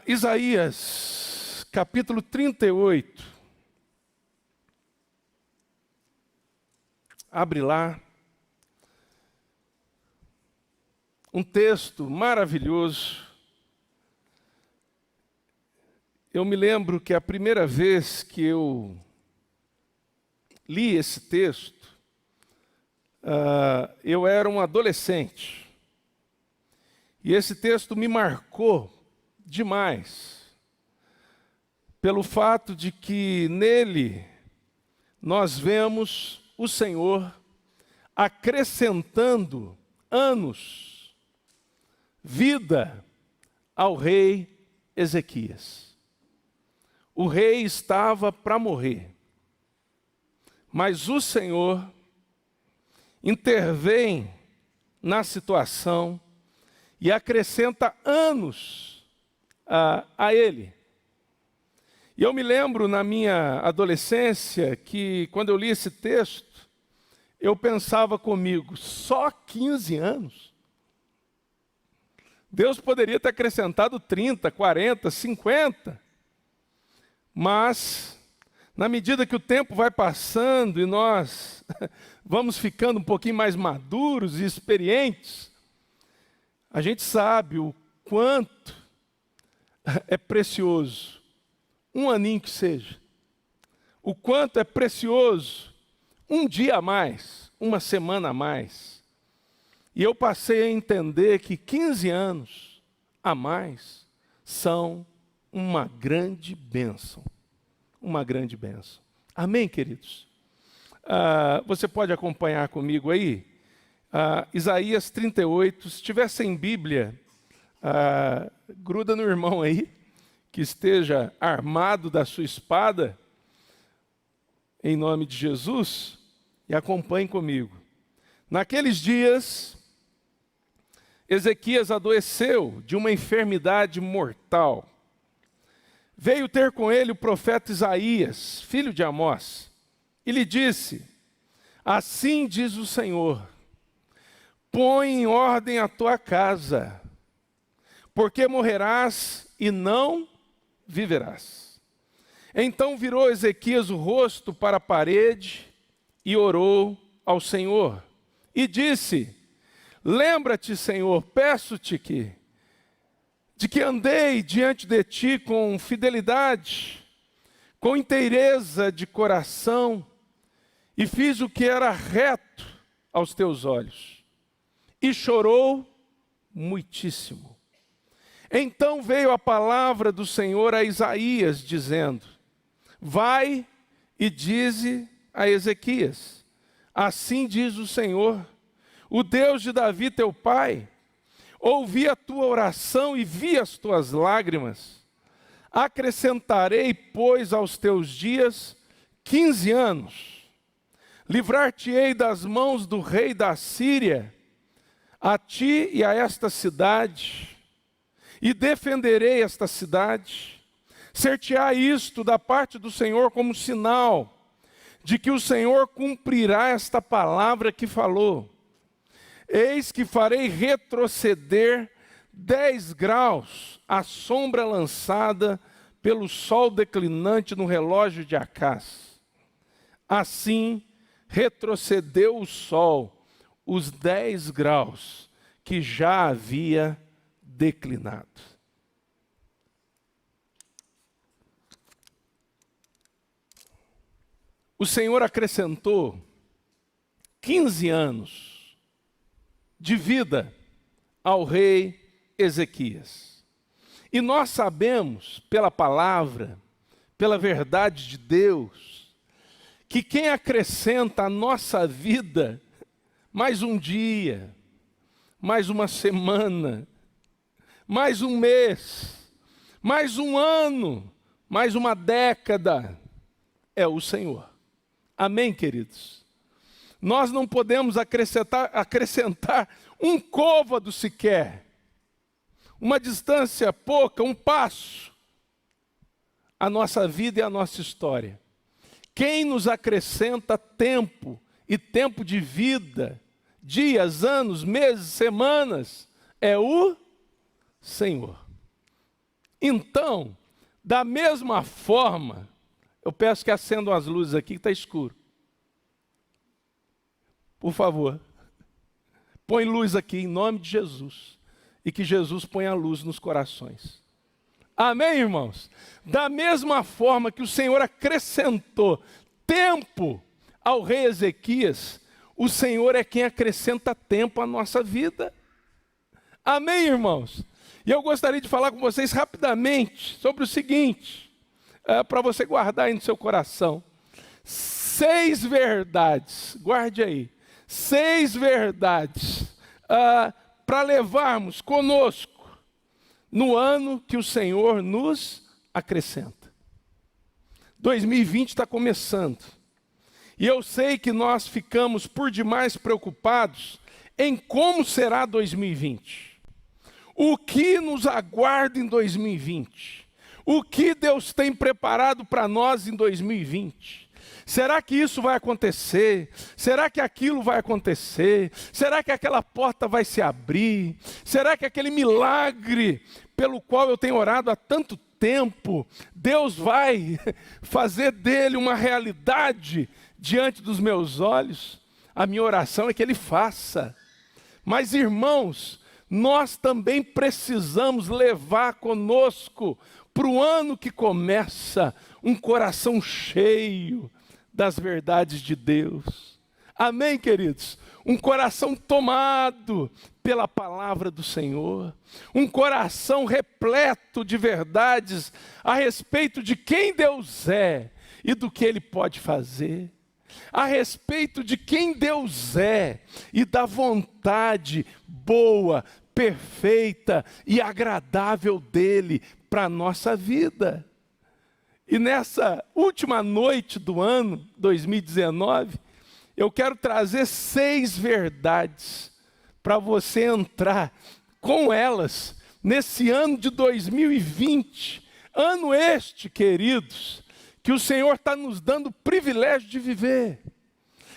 Isaías, capítulo 38. Abre lá. Um texto maravilhoso. Eu me lembro que a primeira vez que eu li esse texto, eu era um adolescente. E esse texto me marcou demais, pelo fato de que nele nós vemos o Senhor acrescentando anos, vida ao rei Ezequias. O rei estava para morrer, mas o Senhor intervém na situação e acrescenta anos a ele. E eu me lembro na minha adolescência que quando eu li esse texto, eu pensava comigo, só 15 anos? Deus poderia ter acrescentado 30, 40, 50. Mas, na medida que o tempo vai passando e nós vamos ficando um pouquinho mais maduros e experientes, a gente sabe o quanto é precioso, um aninho que seja, o quanto é precioso um dia a mais, uma semana a mais. E eu passei a entender que 15 anos a mais são uma grande bênção. Uma grande bênção. Amém, queridos? Você pode acompanhar comigo aí? Isaías 38, se tiver sem Bíblia, gruda no irmão aí, que esteja armado da sua espada, em nome de Jesus, e acompanhe comigo. Naqueles dias, Ezequias adoeceu de uma enfermidade mortal. Veio ter com ele o profeta Isaías, filho de Amós, e lhe disse: assim diz o Senhor, põe em ordem a tua casa, porque morrerás e não viverás. Então virou Ezequias o rosto para a parede e orou ao Senhor. E disse: lembra-te, Senhor, peço-te de que andei diante de ti com fidelidade, com inteireza de coração, e fiz o que era reto aos teus olhos. E chorou muitíssimo. Então veio a palavra do Senhor a Isaías, dizendo: vai e dize a Ezequias: assim diz o Senhor, o Deus de Davi teu pai, ouvi a tua oração e vi as tuas lágrimas. Acrescentarei, pois, aos teus dias 15 anos. Livrar-te-ei das mãos do rei da Síria, a ti e a esta cidade, e defenderei esta cidade. Ser-te-á isto da parte do Senhor como sinal de que o Senhor cumprirá esta palavra que falou. Eis que farei retroceder 10 graus a sombra lançada pelo sol declinante no relógio de Acás. Assim retrocedeu o sol os 10 graus que já havia declinado. O Senhor acrescentou 15 anos de vida ao rei Ezequias. E nós sabemos, pela palavra, pela verdade de Deus, que quem acrescenta à nossa vida mais um dia, mais uma semana, mais um mês, mais um ano, mais uma década, é o Senhor. Amém, queridos? Nós não podemos acrescentar um côvado sequer, uma distância pouca, um passo, à nossa vida e à nossa história. Quem nos acrescenta tempo e tempo de vida, dias, anos, meses, semanas, é o Senhor. Então, da mesma forma, eu peço que acendam as luzes aqui, que está escuro. Por favor. Põe luz aqui em nome de Jesus. E que Jesus ponha luz nos corações. Amém, irmãos? Da mesma forma que o Senhor acrescentou tempo ao rei Ezequias, o Senhor é quem acrescenta tempo à nossa vida. Amém, irmãos? E eu gostaria de falar com vocês rapidamente sobre o seguinte, para você guardar aí no seu coração. 6 verdades, guarde aí, 6 verdades para levarmos conosco no ano que o Senhor nos acrescenta. 2020 está começando. E eu sei que nós ficamos por demais preocupados em como será 2020. O que nos aguarda em 2020? O que Deus tem preparado para nós em 2020? Será que isso vai acontecer? Será que aquilo vai acontecer? Será que aquela porta vai se abrir? Será que aquele milagre pelo qual eu tenho orado há tanto tempo, Deus vai fazer dele uma realidade diante dos meus olhos? A minha oração é que Ele faça. Mas, irmãos, nós também precisamos levar conosco para o ano que começa um coração cheio das verdades de Deus. Amém, queridos? Um coração tomado pela palavra do Senhor, um coração repleto de verdades a respeito de quem Deus é e do que Ele pode fazer, a respeito de quem Deus é e da vontade boa, perfeita e agradável dEle para a nossa vida. E nessa última noite do ano 2019, eu quero trazer 6 verdades para você entrar com elas nesse ano de 2020. Ano este, queridos, que o Senhor está nos dando o privilégio de viver.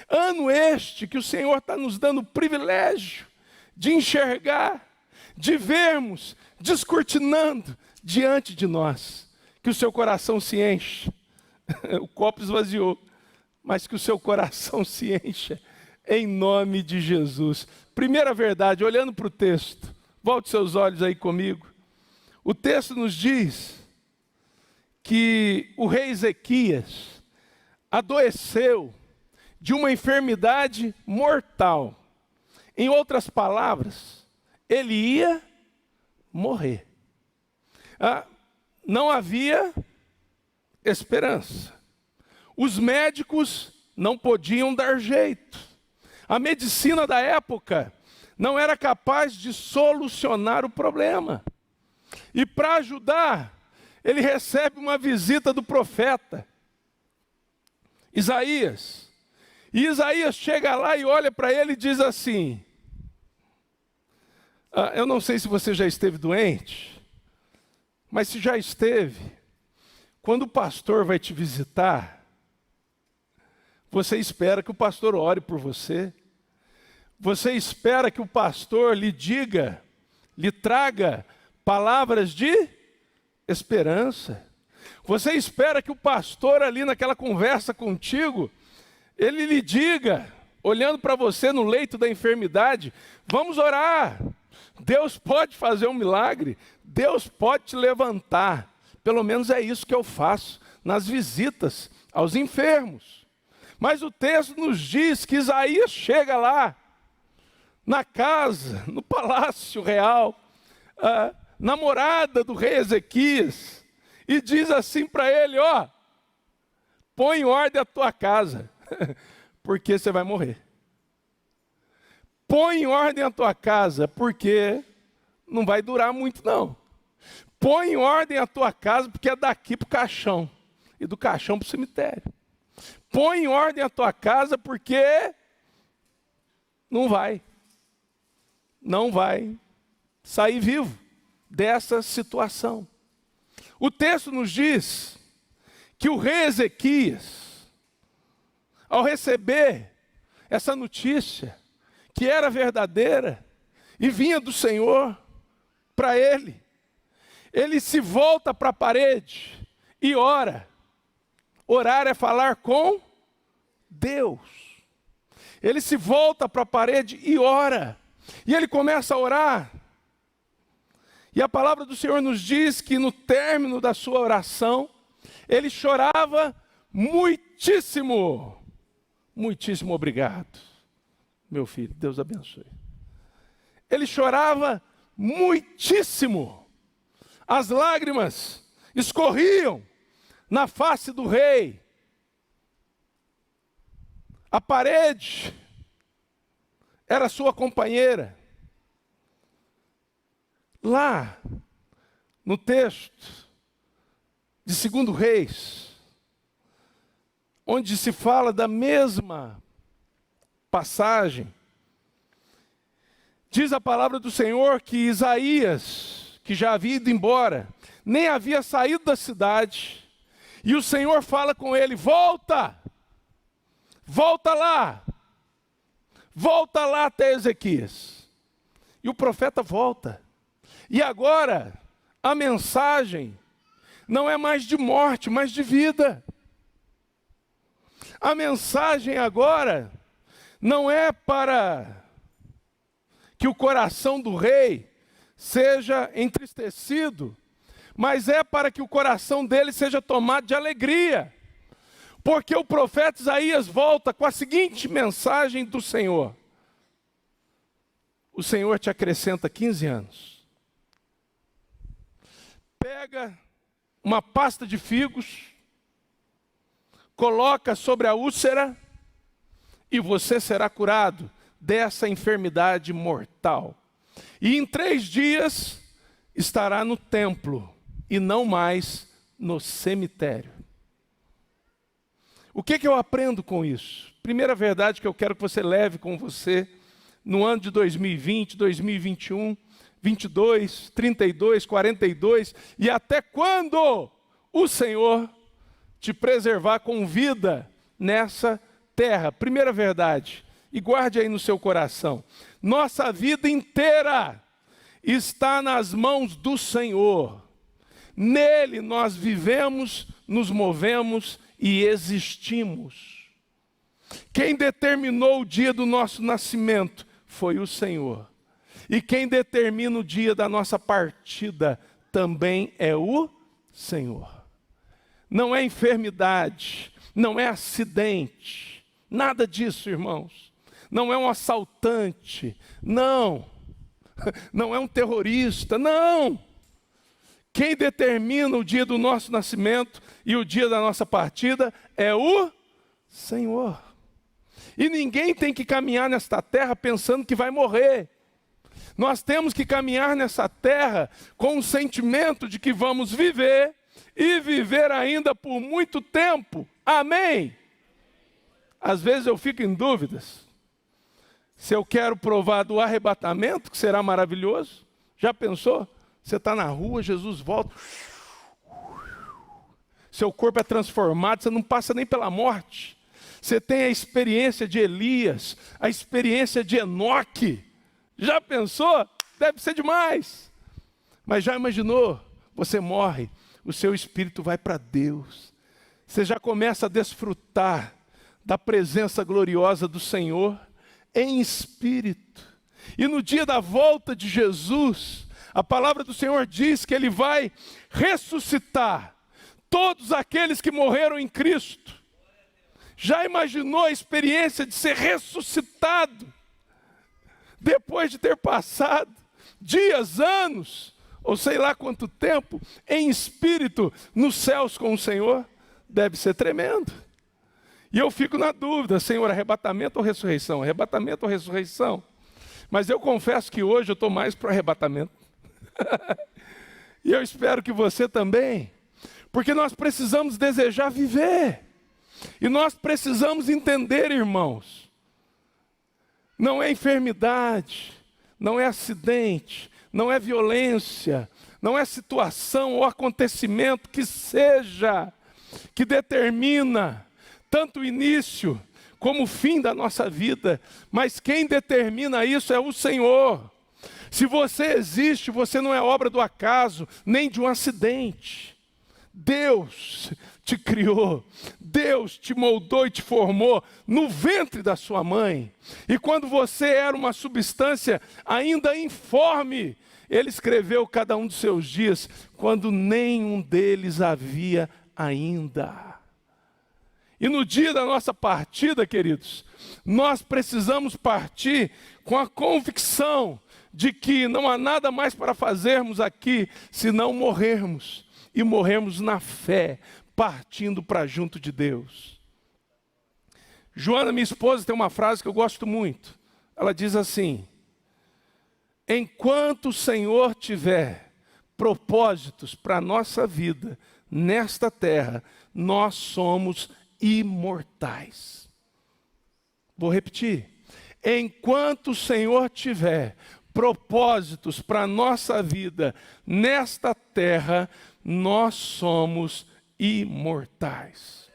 Ano este que o Senhor está nos dando o privilégio de enxergar, de vermos, descortinando diante de nós. Que o seu coração se encha. O copo esvaziou, mas que o seu coração se encha em nome de Jesus. Primeira verdade, olhando para o texto, volte seus olhos aí comigo. O texto nos diz que o rei Ezequias adoeceu de uma enfermidade mortal. Em outras palavras, ele ia morrer. Não havia esperança. Os médicos não podiam dar jeito. A medicina da época não era capaz de solucionar o problema. E para ajudar, ele recebe uma visita do profeta Isaías. E Isaías chega lá e olha para ele e diz assim: eu não sei se você já esteve doente, mas se já esteve, quando o pastor vai te visitar, você espera que o pastor ore por você. Você espera que o pastor lhe diga, lhe traga palavras de esperança. Você espera que o pastor ali naquela conversa contigo, ele lhe diga, olhando para você no leito da enfermidade: vamos orar. Deus pode fazer um milagre. Deus pode te levantar. Pelo menos é isso que eu faço nas visitas aos enfermos. Mas o texto nos diz que Isaías chega lá, na casa, no palácio real, na morada do rei Ezequias, e diz assim para ele: põe em ordem a tua casa, porque você vai morrer. Põe em ordem a tua casa, porque não vai durar muito não. Põe em ordem a tua casa, porque é daqui para o caixão, e do caixão para o cemitério. Põe em ordem a tua casa, porque não vai sair vivo dessa situação. O texto nos diz que o rei Ezequias, ao receber essa notícia, que era verdadeira e vinha do Senhor para ele, ele se volta para a parede e ora. Orar é falar com Deus. Ele se volta para a parede e ora. E ele começa a orar. E a palavra do Senhor nos diz que no término da sua oração, ele chorava muitíssimo. Muitíssimo obrigado, meu filho, Deus abençoe. Ele chorava muitíssimo. As lágrimas escorriam na face do rei. A parede era sua companheira. Lá, no texto de 2 Reis, onde se fala da mesma passagem, diz a palavra do Senhor que Isaías, que já havia ido embora, nem havia saído da cidade, e o Senhor fala com ele: volta lá até Ezequias. E o profeta volta. E agora, a mensagem não é mais de morte, mas de vida. A mensagem agora não é para que o coração do rei seja entristecido, mas é para que o coração dele seja tomado de alegria. Porque o profeta Isaías volta com a seguinte mensagem do Senhor: o Senhor te acrescenta 15 anos. Pega uma pasta de figos, coloca sobre a úlcera e você será curado dessa enfermidade mortal. E em 3 dias estará no templo e não mais no cemitério. O que eu aprendo com isso? Primeira verdade que eu quero que você leve com você no ano de 2020, 2021, 22, 32, 42 e até quando o Senhor te preservar com vida nessa terra. Primeira verdade, e guarde aí no seu coração: nossa vida inteira está nas mãos do Senhor. Nele nós vivemos, nos movemos e existimos. Quem determinou o dia do nosso nascimento foi o Senhor. E quem determina o dia da nossa partida também é o Senhor. Não é enfermidade, não é acidente, nada disso, irmãos. Não é um assaltante, não é um terrorista, não. Quem determina o dia do nosso nascimento e o dia da nossa partida é o Senhor. E ninguém tem que caminhar nesta terra pensando que vai morrer. Nós temos que caminhar nessa terra com o sentimento de que vamos viver e viver ainda por muito tempo. Amém? Às vezes eu fico em dúvidas se eu quero provar do arrebatamento, que será maravilhoso. Já pensou? Você está na rua, Jesus volta. Seu corpo é transformado, você não passa nem pela morte. Você tem a experiência de Elias, a experiência de Enoque. Já pensou? Deve ser demais. Mas já imaginou? Você morre, o seu espírito vai para Deus. Você já começa a desfrutar da presença gloriosa do Senhor em espírito. E no dia da volta de Jesus, a palavra do Senhor diz que Ele vai ressuscitar todos aqueles que morreram em Cristo. Já imaginou a experiência de ser ressuscitado? Depois de ter passado dias, anos, ou sei lá quanto tempo, em espírito, nos céus com o Senhor, deve ser tremendo. E eu fico na dúvida: Senhor, arrebatamento ou ressurreição? Arrebatamento ou ressurreição? Mas eu confesso que hoje eu estou mais para o arrebatamento. E eu espero que você também, porque nós precisamos desejar viver. E nós precisamos entender, irmãos, não é enfermidade, não é acidente, não é violência, não é situação ou acontecimento que seja, que determina tanto o início como o fim da nossa vida, mas quem determina isso é o Senhor. Se você existe, você não é obra do acaso, nem de um acidente. Deus te criou, Deus te moldou e te formou no ventre da sua mãe. E quando você era uma substância ainda informe, Ele escreveu cada um dos seus dias, quando nenhum deles havia ainda. E no dia da nossa partida, queridos, nós precisamos partir com a convicção de que não há nada mais para fazermos aqui, senão morrermos. E morrermos na fé, partindo para junto de Deus. Joana, minha esposa, tem uma frase que eu gosto muito. Ela diz assim: enquanto o Senhor tiver propósitos para a nossa vida nesta terra, nós somos imortais. Vou repetir. Enquanto o Senhor tiver propósitos para a nossa vida nesta terra, nós somos imortais.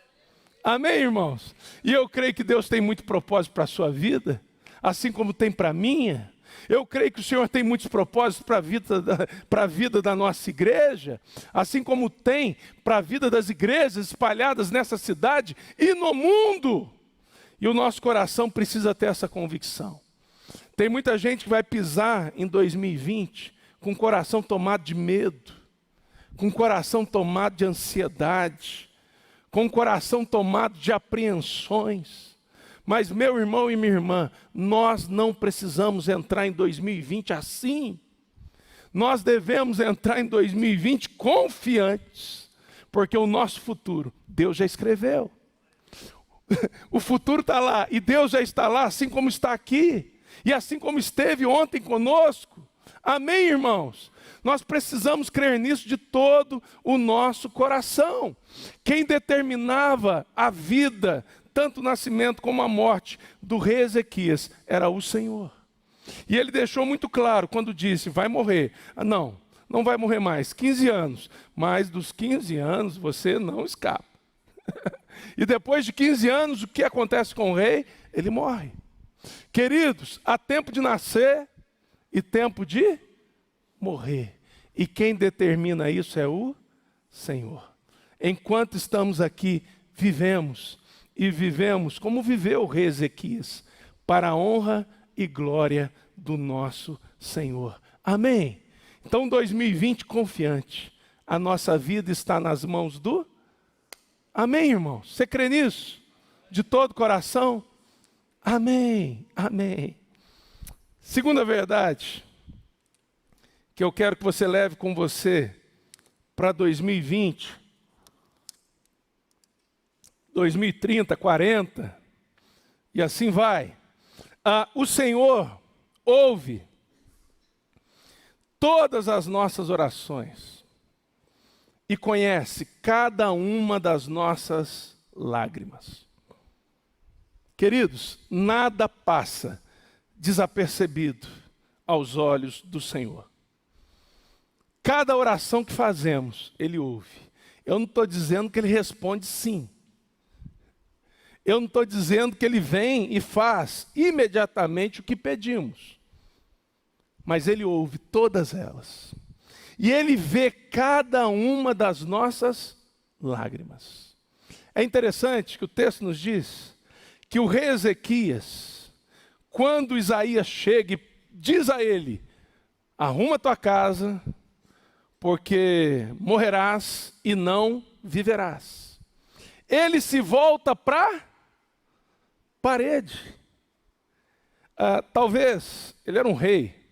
Amém, irmãos? E eu creio que Deus tem muito propósito para a sua vida, assim como tem para a minha. Eu creio que o Senhor tem muitos propósitos para a vida da nossa igreja, assim como tem para a vida das igrejas espalhadas nessa cidade e no mundo. E o nosso coração precisa ter essa convicção. Tem muita gente que vai pisar em 2020 com o coração tomado de medo, com o coração tomado de ansiedade, com o coração tomado de apreensões. Mas, meu irmão e minha irmã, nós não precisamos entrar em 2020 assim. Nós devemos entrar em 2020 confiantes, porque o nosso futuro, Deus já escreveu. O futuro está lá, e Deus já está lá, assim como está aqui. E assim como esteve ontem conosco. Amém, irmãos? Nós precisamos crer nisso de todo o nosso coração. Quem determinava a vida, tanto o nascimento como a morte do rei Ezequias, era o Senhor. E ele deixou muito claro quando disse: vai morrer. Não vai morrer mais, 15 anos. Mas dos 15 anos você não escapa. E depois de 15 anos, o que acontece com o rei? Ele morre. Queridos, há tempo de nascer e tempo de morrer. E quem determina isso é o Senhor. Enquanto estamos aqui, vivemos. E vivemos como viveu o rei Ezequias, para a honra e glória do nosso Senhor. Amém? Então 2020 confiante. A nossa vida está nas mãos do... Amém, irmãos? Você crê nisso? De todo o coração? Amém, amém. Segunda verdade, que eu quero que você leve com você para 2020, 2030, 40, e assim vai. O Senhor ouve todas as nossas orações e conhece cada uma das nossas lágrimas. Queridos, nada passa desapercebido aos olhos do Senhor. Cada oração que fazemos, Ele ouve. Eu não estou dizendo que Ele responde sim. Eu não estou dizendo que Ele vem e faz imediatamente o que pedimos. Mas Ele ouve todas elas. E Ele vê cada uma das nossas lágrimas. É interessante que o texto nos diz que o rei Ezequias, quando Isaías chega e diz a ele: arruma tua casa, porque morrerás e não viverás. Ele se volta para a parede. Talvez, ele era um rei,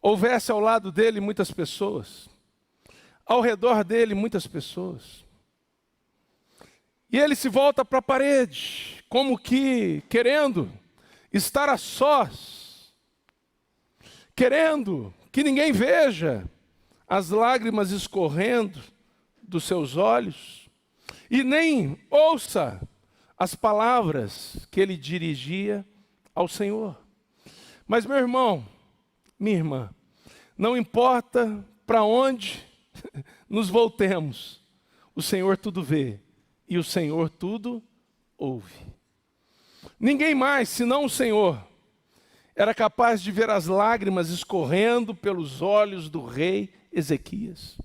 houvesse ao lado dele muitas pessoas, ao redor dele muitas pessoas. E ele se volta para a parede, como que querendo estar a sós, querendo que ninguém veja as lágrimas escorrendo dos seus olhos, e nem ouça as palavras que ele dirigia ao Senhor. Mas, meu irmão, minha irmã, não importa para onde nos voltemos, o Senhor tudo vê e o Senhor tudo ouve. Ninguém mais, senão o Senhor, era capaz de ver as lágrimas escorrendo pelos olhos do rei Ezequias.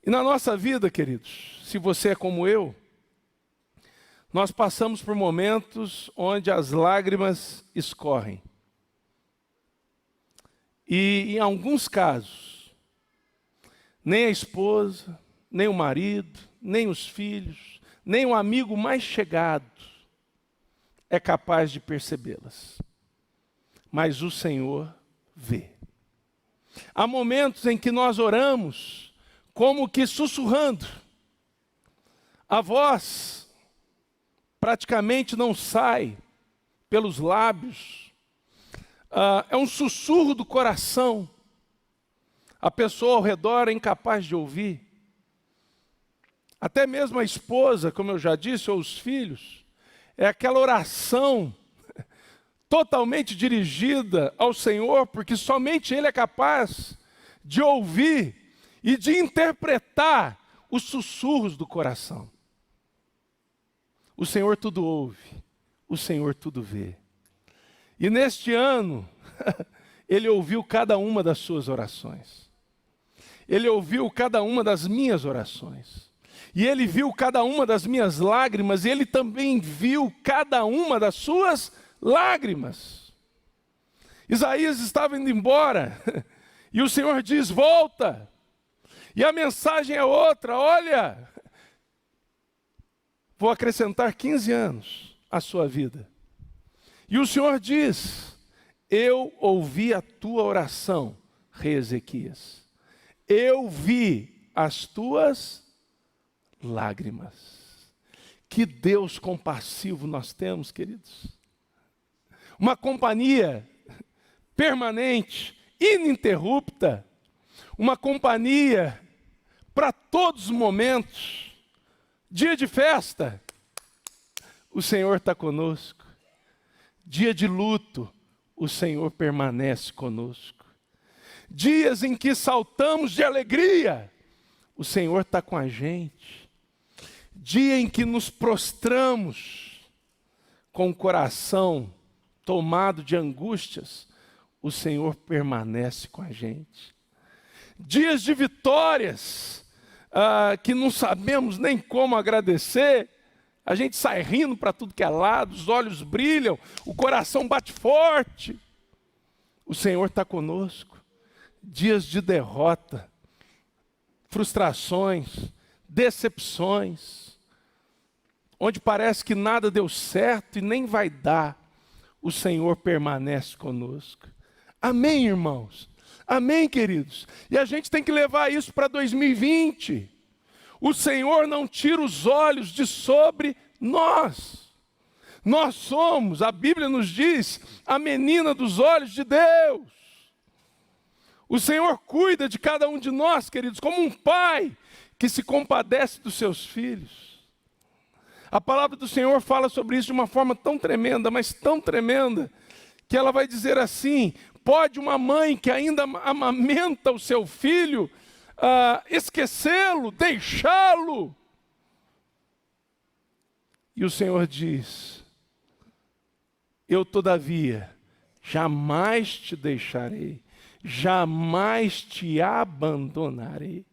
E na nossa vida, queridos, se você é como eu, nós passamos por momentos onde as lágrimas escorrem. E em alguns casos, nem a esposa, nem o marido, nem os filhos, nem o amigo mais chegado é capaz de percebê-las. Mas o Senhor vê. Há momentos em que nós oramos como que sussurrando. A voz praticamente não sai pelos lábios. É um sussurro do coração. A pessoa ao redor é incapaz de ouvir. Até mesmo a esposa, como eu já disse, ou os filhos, é aquela oração totalmente dirigida ao Senhor, porque somente Ele é capaz de ouvir e de interpretar os sussurros do coração. O Senhor tudo ouve, o Senhor tudo vê. E neste ano, Ele ouviu cada uma das suas orações. Ele ouviu cada uma das minhas orações. E Ele viu cada uma das minhas lágrimas, e Ele também viu cada uma das suas lágrimas. Isaías estava indo embora, e o Senhor diz, volta. E a mensagem é outra, olha, vou acrescentar 15 anos à sua vida. E o Senhor diz, eu ouvi a tua oração, rei Ezequias. Eu vi as tuas lágrimas. Que Deus compassivo nós temos, queridos. Uma companhia permanente, ininterrupta, uma companhia para todos os momentos. Dia de festa, o Senhor está conosco. Dia de luto, o Senhor permanece conosco. Dias em que saltamos de alegria, o Senhor está com a gente. Dia em que nos prostramos com o coração tomado de angústias, o Senhor permanece com a gente. Dias de vitórias, que não sabemos nem como agradecer, a gente sai rindo para tudo que é lado, os olhos brilham, o coração bate forte. O Senhor está conosco. Dias de derrota, frustrações, decepções, onde parece que nada deu certo e nem vai dar, o Senhor permanece conosco. Amém, irmãos? Amém, queridos? E a gente tem que levar isso para 2020. O Senhor não tira os olhos de sobre nós. Nós somos, a Bíblia nos diz, a menina dos olhos de Deus. O Senhor cuida de cada um de nós, queridos, como um pai que se compadece dos seus filhos. A palavra do Senhor fala sobre isso de uma forma tão tremenda, mas tão tremenda, que ela vai dizer assim, pode uma mãe que ainda amamenta o seu filho, esquecê-lo, deixá-lo? E o Senhor diz, eu todavia jamais te deixarei, jamais te abandonarei.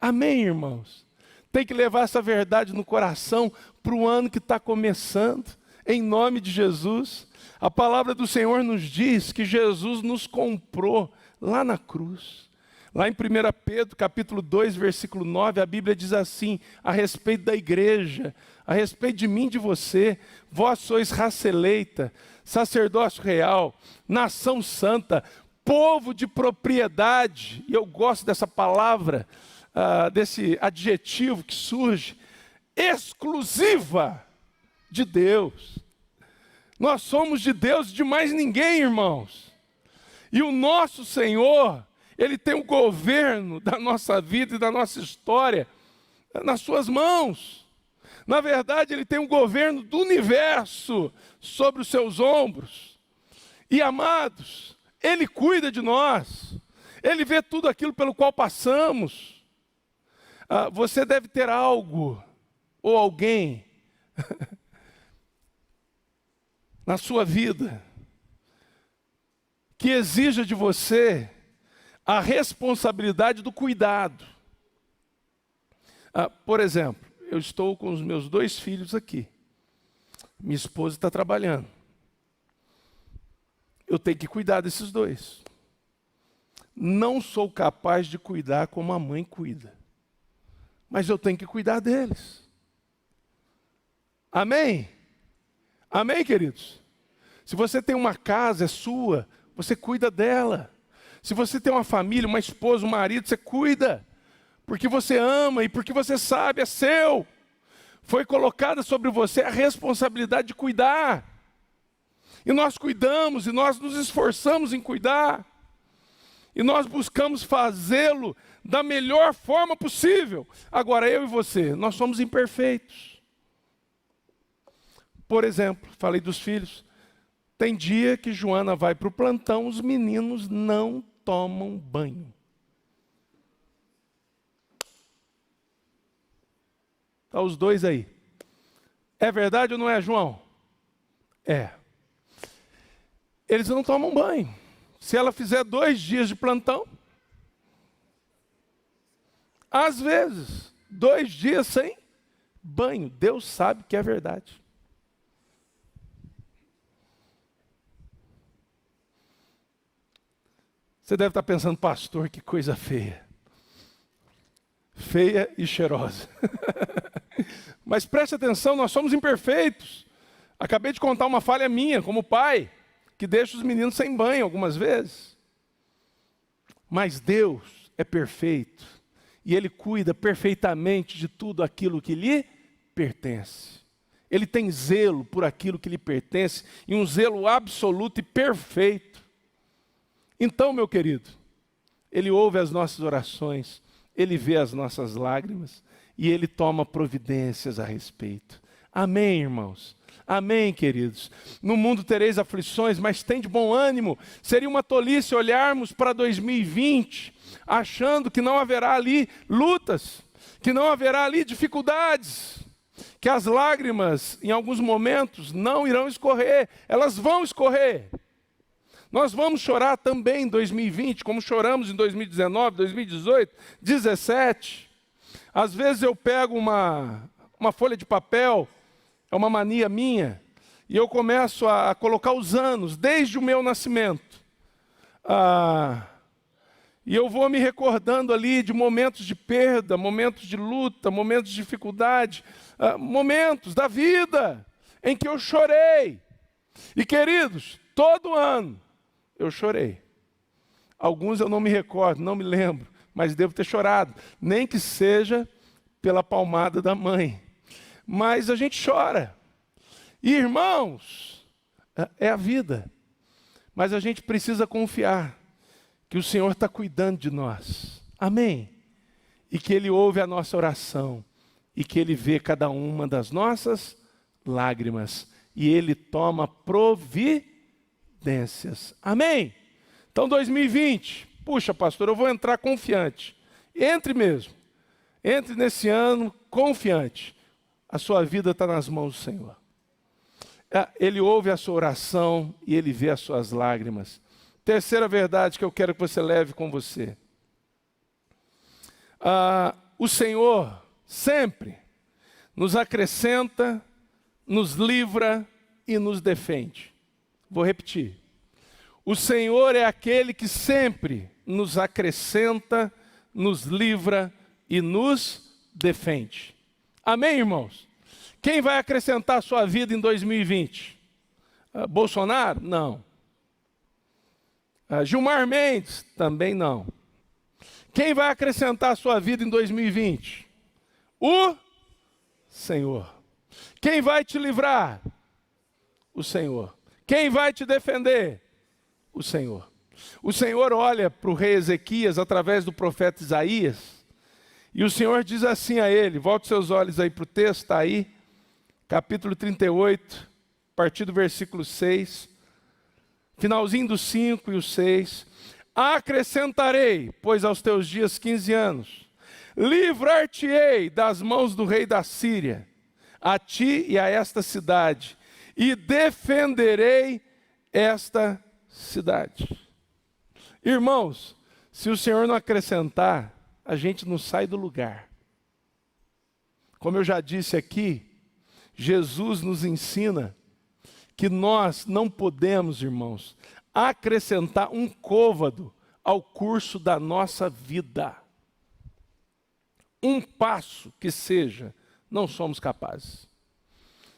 Amém, irmãos? Tem que levar essa verdade no coração para o ano que está começando, em nome de Jesus. A palavra do Senhor nos diz que Jesus nos comprou lá na cruz. Lá em 1 Pedro, capítulo 2, versículo 9, a Bíblia diz assim, a respeito da igreja, a respeito de mim e de você, vós sois raça eleita, sacerdócio real, nação santa, povo de propriedade, e eu gosto dessa palavra, desse adjetivo que surge, exclusiva de Deus. Nós somos de Deus e de mais ninguém, irmãos. E o nosso Senhor, Ele tem o governo da nossa vida e da nossa história nas suas mãos. Na verdade, Ele tem o governo do universo sobre os seus ombros. E amados, Ele cuida de nós. Ele vê tudo aquilo pelo qual passamos. Você deve ter algo ou alguém na sua vida que exija de você a responsabilidade do cuidado. Por exemplo, eu estou com os meus 2 filhos aqui. Minha esposa está trabalhando. Eu tenho que cuidar desses 2. Não sou capaz de cuidar como a mãe cuida, mas eu tenho que cuidar deles. Amém? Amém, queridos? Se você tem uma casa, é sua, você cuida dela. Se você tem uma família, uma esposa, um marido, você cuida, porque você ama e porque você sabe, é seu. Foi colocada sobre você a responsabilidade de cuidar. E nós cuidamos, e nós nos esforçamos em cuidar. E nós buscamos fazê-lo da melhor forma possível. Agora, eu e você, nós somos imperfeitos. Por exemplo, falei dos filhos. Tem dia que Joana vai para o plantão, os meninos não tomam banho. Está os 2 aí. É verdade ou não é, João? É. Eles não tomam banho. Se ela fizer 2 dias de plantão, às vezes, 2 dias sem banho. Deus sabe que é verdade. Você deve estar pensando, pastor, que coisa feia. Feia e cheirosa. Mas preste atenção, nós somos imperfeitos. Acabei de contar uma falha minha, como pai, que deixa os meninos sem banho algumas vezes. Mas Deus é perfeito. E Ele cuida perfeitamente de tudo aquilo que lhe pertence. Ele tem zelo por aquilo que lhe pertence, e um zelo absoluto e perfeito. Então, meu querido, Ele ouve as nossas orações, Ele vê as nossas lágrimas e Ele toma providências a respeito. Amém, irmãos? Amém, queridos? No mundo tereis aflições, mas tende bom ânimo. Seria uma tolice olharmos para 2020 achando que não haverá ali lutas, que não haverá ali dificuldades, que as lágrimas, em alguns momentos, não irão escorrer, elas vão escorrer. Nós vamos chorar também em 2020, como choramos em 2019, 2018, 2017. Às vezes eu pego uma folha de papel, é uma mania minha, e eu começo a colocar os anos, desde o meu nascimento. E eu vou me recordando ali de momentos de perda, momentos de luta, momentos de dificuldade, momentos da vida em que eu chorei. E queridos, todo ano, eu chorei. Alguns eu não me recordo, não me lembro, mas devo ter chorado. Nem que seja pela palmada da mãe. Mas a gente chora. E irmãos, é a vida. Mas a gente precisa confiar que o Senhor está cuidando de nós. Amém? E que Ele ouve a nossa oração. E que Ele vê cada uma das nossas lágrimas. E Ele toma providências. Amém? Então 2020, puxa pastor, eu vou entrar confiante. Entre mesmo. Entre nesse ano confiante. A sua vida está nas mãos do Senhor. Ele ouve a sua oração e Ele vê as suas lágrimas. Terceira verdade que eu quero que você leve com você. O Senhor sempre nos acrescenta, nos livra e nos defende. Vou repetir. O Senhor é aquele que sempre nos acrescenta, nos livra e nos defende. Amém, irmãos? Quem vai acrescentar a sua vida em 2020? Bolsonaro? Não. Gilmar Mendes? Também não. Quem vai acrescentar a sua vida em 2020? O Senhor. Quem vai te livrar? O Senhor. Quem vai te defender? O Senhor. O Senhor olha para o rei Ezequias através do profeta Isaías, e o Senhor diz assim a ele, volte seus olhos aí para o texto, está aí, capítulo 38, a partir do versículo 6, finalzinho do 5 e o 6. Acrescentarei, pois aos teus dias 15 anos, livrar-te-ei das mãos do rei da Síria, a ti e a esta cidade, e defenderei esta cidade. Irmãos, se o Senhor não acrescentar, a gente não sai do lugar. Como eu já disse aqui, Jesus nos ensina que nós não podemos, irmãos, acrescentar um côvado ao curso da nossa vida. Um passo que seja, não somos capazes.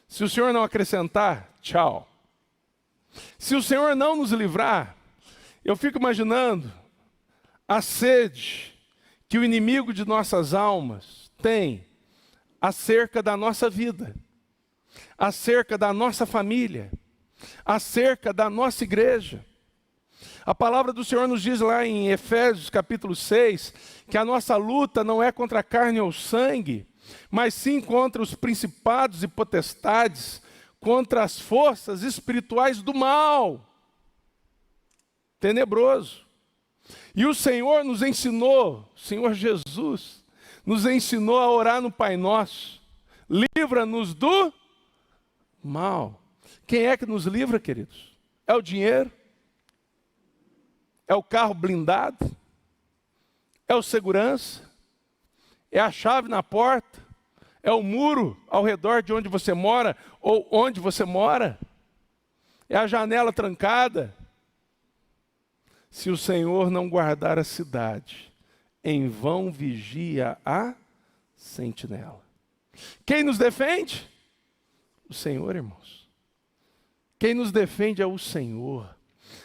Se o Senhor não acrescentar, tchau. Se o Senhor não nos livrar, eu fico imaginando a sede que o inimigo de nossas almas tem acerca da nossa vida, acerca da nossa família, acerca da nossa igreja. A palavra do Senhor nos diz lá em Efésios capítulo 6, que a nossa luta não é contra a carne ou sangue, mas sim contra os principados e potestades, contra as forças espirituais do mal. Tenebroso. E o Senhor nos ensinou, o Senhor Jesus, nos ensinou a orar no Pai Nosso. Livra-nos do mal. Quem é que nos livra, queridos? É o dinheiro? É o carro blindado? É o segurança? É a chave na porta? É o muro ao redor de onde você mora ou onde você mora? É a janela trancada? Se o Senhor não guardar a cidade, em vão vigia a sentinela. Quem nos defende? O Senhor, irmãos. Quem nos defende é o Senhor.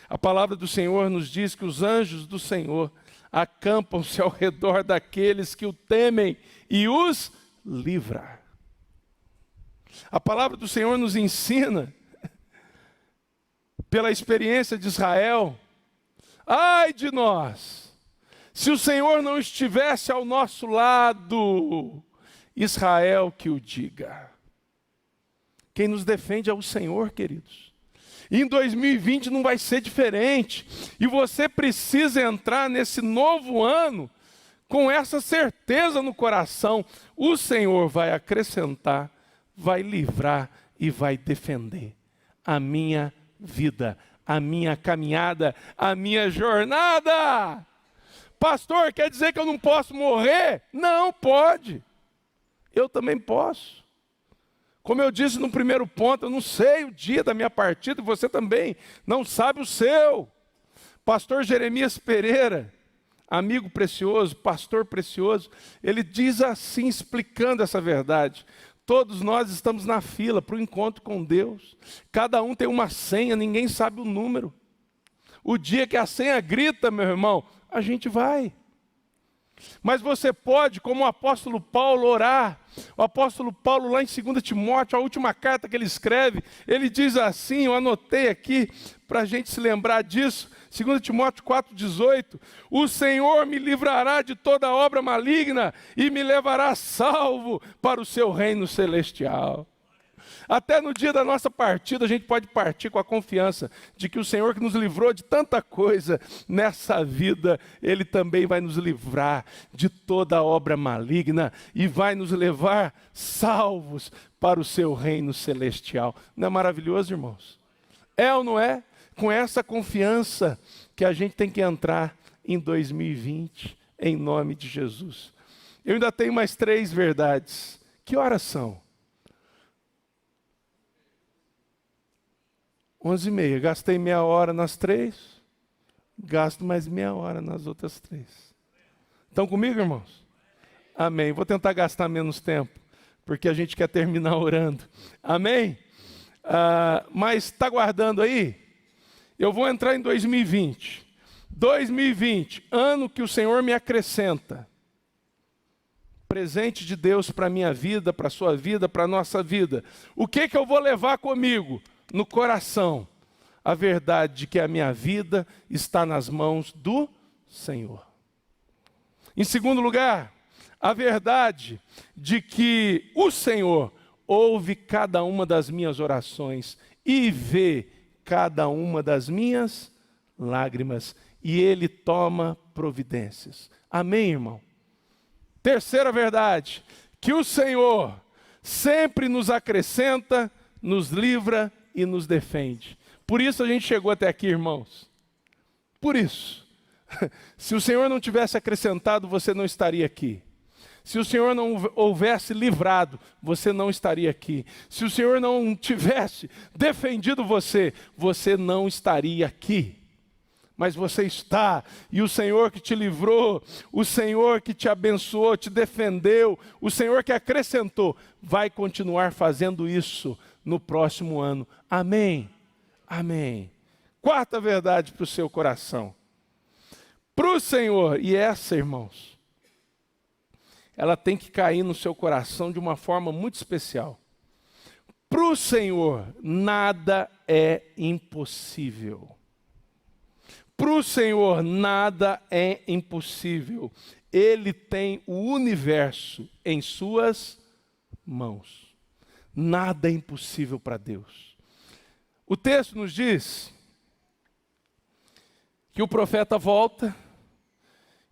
A palavra do Senhor nos diz que os anjos do Senhor acampam-se ao redor daqueles que o temem e os livra. A palavra do Senhor nos ensina, pela experiência de Israel, ai de nós, se o Senhor não estivesse ao nosso lado, Israel que o diga. Quem nos defende é o Senhor, queridos. E em 2020 não vai ser diferente. E você precisa entrar nesse novo ano com essa certeza no coração. O Senhor vai acrescentar, vai livrar e vai defender a minha vida, a minha caminhada, a minha jornada. Pastor, quer dizer que eu não posso morrer? Não, pode. Eu também posso. Como eu disse no primeiro ponto, eu não sei o dia da minha partida, e você também não sabe o seu. Pastor Jeremias Pereira, amigo precioso, pastor precioso, ele diz assim, explicando essa verdade: todos nós estamos na fila para o encontro com Deus. Cada um tem uma senha, ninguém sabe o número. O dia que a senha grita, meu irmão, a gente vai. Mas você pode, como o apóstolo Paulo, orar. O apóstolo Paulo, lá em 2 Timóteo, a última carta que ele escreve, ele diz assim, eu anotei aqui, para a gente se lembrar disso, 2 Timóteo 4,18, o Senhor me livrará de toda obra maligna e me levará salvo para o seu reino celestial. Até no dia da nossa partida, a gente pode partir com a confiança de que o Senhor que nos livrou de tanta coisa nessa vida, Ele também vai nos livrar de toda obra maligna e vai nos levar salvos para o seu reino celestial. Não é maravilhoso, irmãos? É ou não é? Com essa confiança que a gente tem que entrar em 2020, em nome de Jesus. Eu ainda tenho mais 3 verdades. Que horas são? 11h30, gastei meia hora nas 3, gasto mais meia hora nas outras 3. Estão comigo, irmãos? Amém. Vou tentar gastar menos tempo, porque a gente quer terminar orando. Amém? Mas está guardando aí? Eu vou entrar em 2020. 2020, ano que o Senhor me acrescenta. Presente de Deus para a minha vida, para a sua vida, para a nossa vida. O que eu vou levar comigo? No coração, a verdade de que a minha vida está nas mãos do Senhor. Em segundo lugar, a verdade de que o Senhor ouve cada uma das minhas orações e vê cada uma das minhas lágrimas e Ele toma providências. Amém, irmão? Terceira verdade, que o Senhor sempre nos acrescenta, nos livra e nos defende. Por isso a gente chegou até aqui, irmãos. Por isso. Se o Senhor não tivesse acrescentado, você não estaria aqui. Se o Senhor não houvesse livrado, você não estaria aqui. Se o Senhor não tivesse defendido você, você não estaria aqui. Mas você está, e o Senhor que te livrou, o Senhor que te abençoou, te defendeu, o Senhor que acrescentou, vai continuar fazendo isso no próximo ano. Amém? Amém. Quarta verdade para o seu coração. Para o Senhor, e essa, irmãos, ela tem que cair no seu coração de uma forma muito especial. Para o Senhor, nada é impossível. Para o Senhor, nada é impossível. Ele tem o universo em suas mãos. Nada é impossível para Deus. O texto nos diz que o profeta volta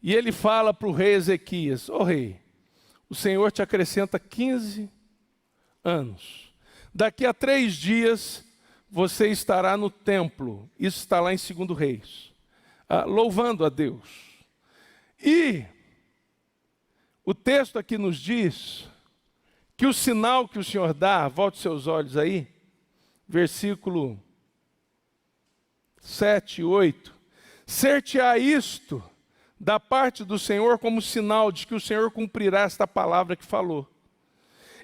e ele fala para o rei Ezequias: ó rei, o Senhor te acrescenta 15 anos. Daqui a 3 dias você estará no templo. Isso está lá em 2 Reis. Louvando a Deus. E o texto aqui nos diz que o sinal que o Senhor dá, volte seus olhos aí, versículo 7 e 8, ser-te-á isto da parte do Senhor como sinal de que o Senhor cumprirá esta palavra que falou.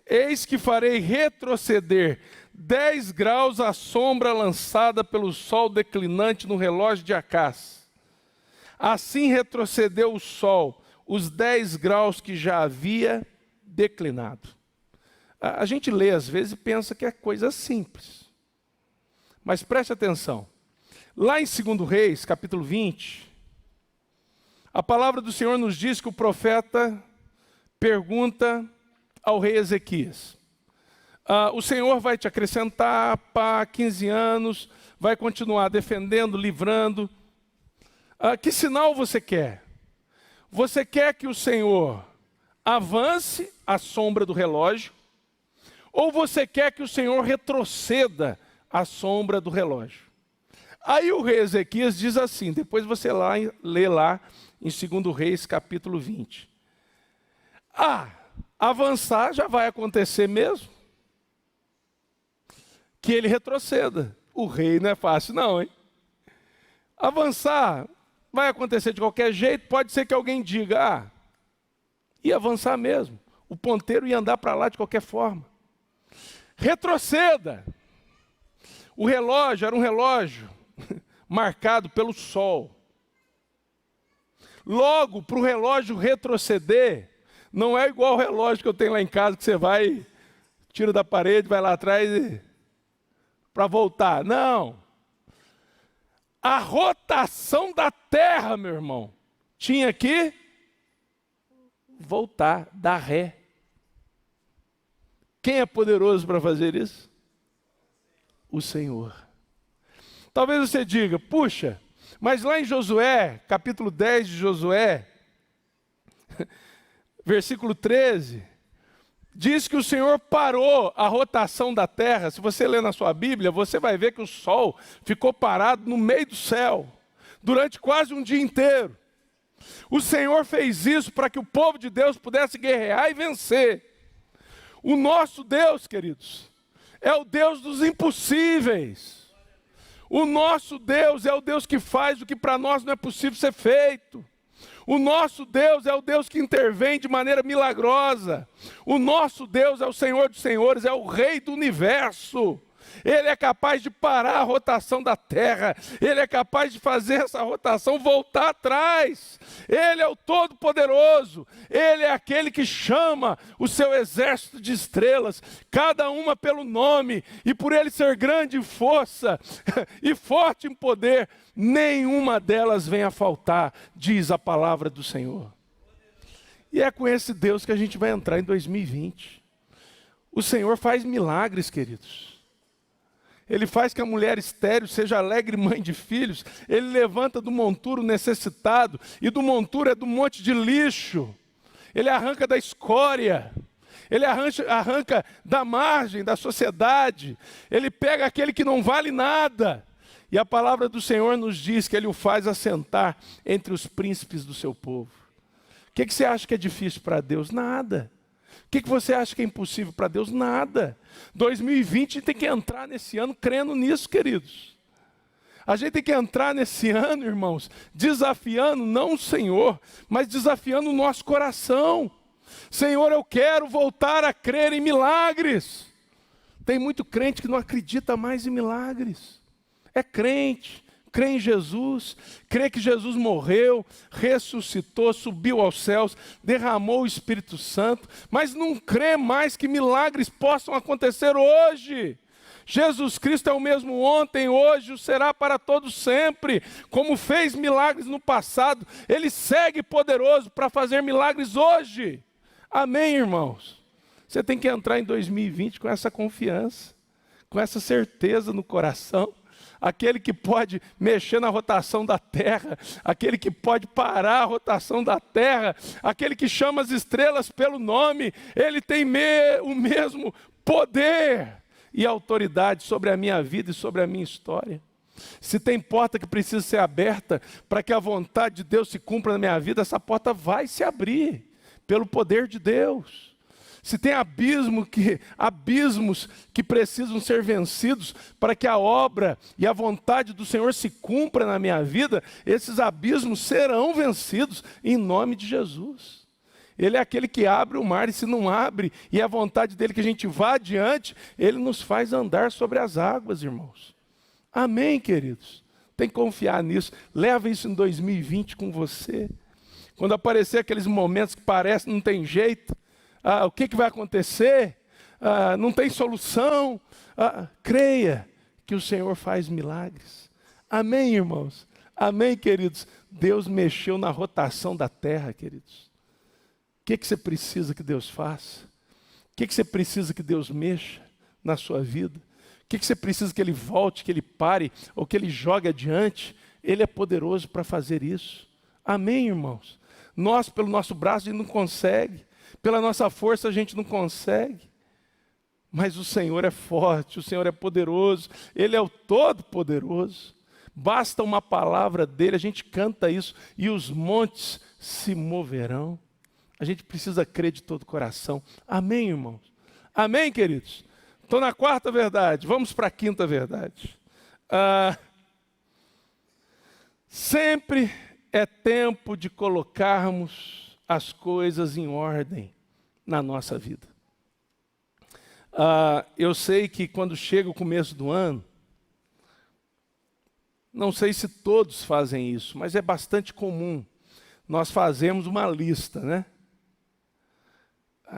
Eis que farei retroceder 10 graus a sombra lançada pelo sol declinante no relógio de Acás. Assim retrocedeu o sol, os 10 graus que já havia declinado. A gente lê às vezes e pensa que é coisa simples. Mas preste atenção. Lá em 2 Reis, capítulo 20, a palavra do Senhor nos diz que o profeta pergunta ao rei Ezequias: o Senhor vai te acrescentar para 15 anos, vai continuar defendendo, livrando. Que sinal você quer? Você quer que o Senhor avance a sombra do relógio? Ou você quer que o Senhor retroceda a sombra do relógio? Aí o rei Ezequias diz assim, depois você lê lá em 2 Reis capítulo 20. Avançar já vai acontecer mesmo. Que ele retroceda. O rei não é fácil não, hein? Avançar vai acontecer de qualquer jeito, pode ser que alguém diga, ia avançar mesmo. O ponteiro ia andar para lá de qualquer forma. Retroceda. O relógio era um relógio marcado pelo sol. Logo, para o relógio retroceder, não é igual o relógio que eu tenho lá em casa, que você vai, tira da parede, vai lá atrás para voltar. Não. A rotação da terra, meu irmão, tinha que voltar, dar ré. Quem é poderoso para fazer isso? O Senhor. Talvez você diga, puxa, mas lá em Josué, capítulo 10 de Josué, versículo 13, diz que o Senhor parou a rotação da terra. Se você ler na sua Bíblia, você vai ver que o sol ficou parado no meio do céu, durante quase um dia inteiro. O Senhor fez isso para que o povo de Deus pudesse guerrear e vencer. O nosso Deus, queridos, é o Deus dos impossíveis. O nosso Deus é o Deus que faz o que para nós não é possível ser feito. O nosso Deus é o Deus que intervém de maneira milagrosa. O nosso Deus é o Senhor dos senhores, é o Rei do universo. Ele é capaz de parar a rotação da terra. Ele é capaz de fazer essa rotação voltar atrás. Ele é o Todo-Poderoso. Ele é aquele que chama o seu exército de estrelas, cada uma pelo nome, e por ele ser grande em força e forte em poder, nenhuma delas vem a faltar, diz a palavra do Senhor. E é com esse Deus que a gente vai entrar em 2020. O Senhor faz milagres, queridos. Ele faz que a mulher estéril seja alegre mãe de filhos. Ele levanta do monturo necessitado, e do monturo é do monte de lixo. Ele arranca da escória. Ele arranca da margem da sociedade. Ele pega aquele que não vale nada E a palavra do Senhor nos diz que Ele o faz assentar entre os príncipes do seu povo. O que você acha que é difícil para Deus? Nada. O que você acha que é impossível para Deus? Nada. 2020 tem que entrar nesse ano crendo nisso, queridos. A gente tem que entrar nesse ano, irmãos, desafiando não o Senhor, mas desafiando o nosso coração. Senhor, eu quero voltar a crer em milagres. Tem muito crente que não acredita mais em milagres. É crente, crê em Jesus, crê que Jesus morreu, ressuscitou, subiu aos céus, derramou o Espírito Santo, mas não crê mais que milagres possam acontecer hoje. Jesus Cristo é o mesmo ontem, hoje, o será para todos sempre. Como fez milagres no passado, Ele segue poderoso para fazer milagres hoje. Amém, irmãos? Você tem que entrar em 2020 com essa confiança, com essa certeza no coração. Aquele que pode mexer na rotação da terra, aquele que pode parar a rotação da terra, aquele que chama as estrelas pelo nome, Ele tem o mesmo poder e autoridade sobre a minha vida e sobre a minha história. Se tem porta que precisa ser aberta para que a vontade de Deus se cumpra na minha vida, essa porta vai se abrir pelo poder de Deus. Se tem abismos que precisam ser vencidos para que a obra e a vontade do Senhor se cumpra na minha vida, esses abismos serão vencidos em nome de Jesus. Ele é aquele que abre o mar, e se não abre, e é a vontade dele que a gente vá adiante, Ele nos faz andar sobre as águas, irmãos. Amém, queridos? Tem que confiar nisso. Leva isso em 2020 com você. Quando aparecer aqueles momentos que parece que não tem jeito, o que vai acontecer? Não tem solução. Creia que o Senhor faz milagres. Amém, irmãos? Amém, queridos? Deus mexeu na rotação da terra, queridos. O que você precisa que Deus faça? O que você precisa que Deus mexa na sua vida? O que você precisa que Ele volte, que Ele pare, ou que Ele jogue adiante? Ele é poderoso para fazer isso. Amém, irmãos? Nós, pelo nosso braço, a gente não consegue. Pela nossa força, a gente não consegue. Mas o Senhor é forte, o Senhor é poderoso. Ele é o Todo-Poderoso. Basta uma palavra dEle, a gente canta isso, e os montes se moverão. A gente precisa crer de todo o coração. Amém, irmãos? Amém, queridos? Estou na quarta verdade. Vamos para a quinta verdade. Sempre é tempo de colocarmos as coisas em ordem na nossa vida. Eu sei que quando chega o começo do ano, não sei se todos fazem isso, mas é bastante comum. Nós fazemos uma lista, né?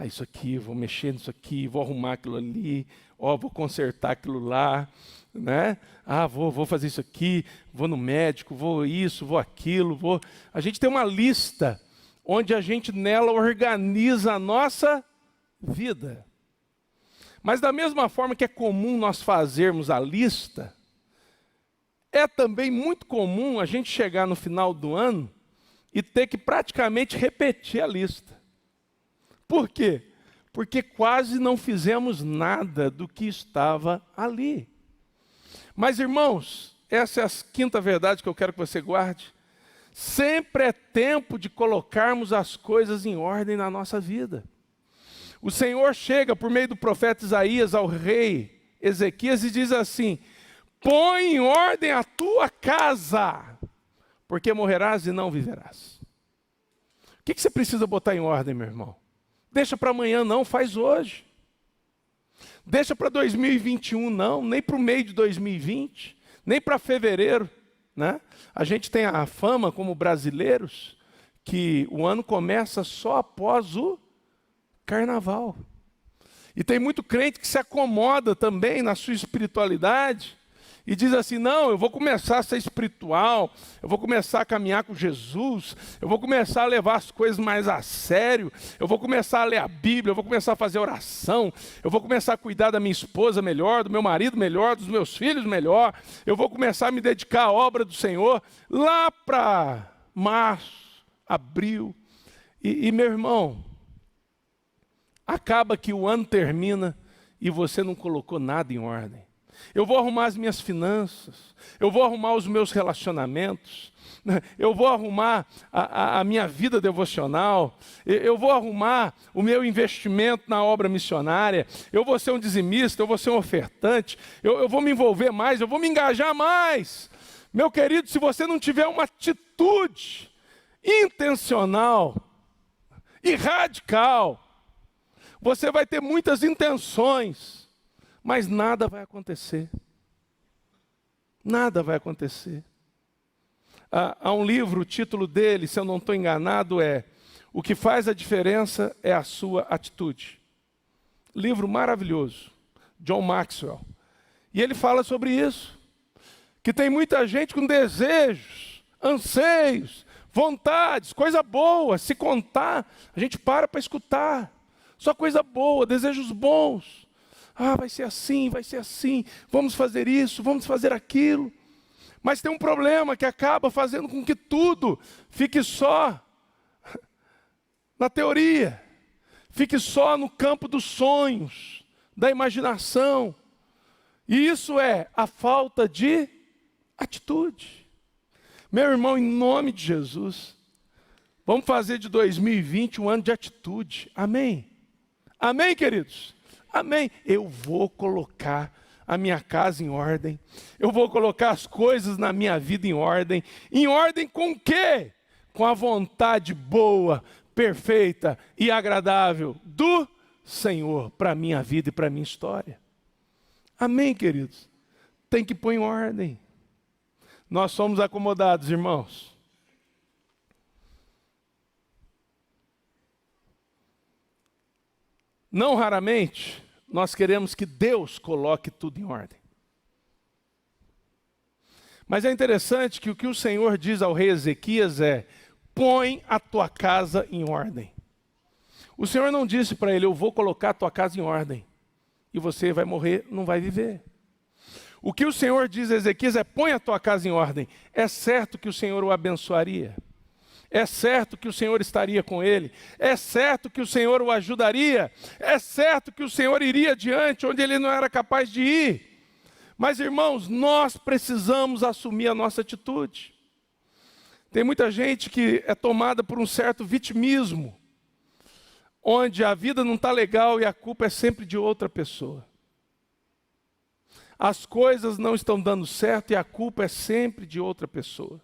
Isso aqui, vou mexer nisso aqui, vou arrumar aquilo ali, vou consertar aquilo lá, né? Vou fazer isso aqui, vou no médico, vou isso, vou aquilo, vou... A gente tem uma lista onde a gente nela organiza a nossa vida. Mas da mesma forma que é comum nós fazermos a lista, é também muito comum a gente chegar no final do ano e ter que praticamente repetir a lista. Por quê? Porque quase não fizemos nada do que estava ali. Mas, irmãos, essa é a quinta verdade que eu quero que você guarde. Sempre é tempo de colocarmos as coisas em ordem na nossa vida. O Senhor chega por meio do profeta Isaías ao rei Ezequias e diz assim: põe em ordem a tua casa, porque morrerás e não viverás. O que você precisa botar em ordem, meu irmão? Deixa para amanhã não, faz hoje. Deixa para 2021 não, nem para o meio de 2020, nem para fevereiro, né? A gente tem a fama como brasileiros que o ano começa só após o carnaval. E tem muito crente que se acomoda também na sua espiritualidade e diz assim: não, eu vou começar a ser espiritual, eu vou começar a caminhar com Jesus, eu vou começar a levar as coisas mais a sério, eu vou começar a ler a Bíblia, eu vou começar a fazer oração, eu vou começar a cuidar da minha esposa melhor, do meu marido melhor, dos meus filhos melhor, eu vou começar a me dedicar à obra do Senhor lá para março, abril. E meu irmão, acaba que o ano termina e você não colocou nada em ordem. eu vou arrumar as minhas finanças, eu vou arrumar os meus relacionamentos, eu vou arrumar a minha vida devocional, eu vou arrumar o meu investimento na obra missionária, eu vou ser um dizimista, eu vou ser um ofertante, eu vou me envolver mais, eu vou me engajar mais. Meu querido, se você não tiver uma atitude intencional e radical, você vai ter muitas intenções, mas nada vai acontecer. Nada vai acontecer. Há um livro, o título dele, se eu não estou enganado, é O que faz a diferença é a sua atitude. Livro maravilhoso, John Maxwell. E ele fala sobre isso, que tem muita gente com desejos, anseios, vontades, coisa boa. Se contar, a gente para escutar. Só coisa boa, desejos bons. Ah, vai ser assim, vamos fazer isso, vamos fazer aquilo. Mas tem um problema que acaba fazendo com que tudo fique só na teoria, fique só no campo dos sonhos, da imaginação. E isso é a falta de atitude. Meu irmão, em nome de Jesus, vamos fazer de 2020 um ano de atitude. Amém? Amém, queridos? Amém. Eu vou colocar a minha casa em ordem. Eu vou colocar as coisas na minha vida em ordem. Em ordem com o quê? Com a vontade boa, perfeita e agradável do Senhor para a minha vida e para a minha história. Amém, queridos? Tem que pôr em ordem. Nós somos acomodados, irmãos. Não raramente, nós queremos que Deus coloque tudo em ordem. Mas é interessante que o que o Senhor diz ao rei Ezequias é: põe a tua casa em ordem. O Senhor não disse para ele: eu vou colocar a tua casa em ordem, e você vai morrer, não vai viver. O que o Senhor diz a Ezequias é: põe a tua casa em ordem. É certo que o Senhor o abençoaria. É certo que o Senhor estaria com ele. É certo que o Senhor o ajudaria. É certo que o Senhor iria adiante onde ele não era capaz de ir. Mas, irmãos, nós precisamos assumir a nossa atitude. Tem muita gente que é tomada por um certo vitimismo, onde a vida não está legal e a culpa é sempre de outra pessoa. As coisas não estão dando certo e a culpa é sempre de outra pessoa.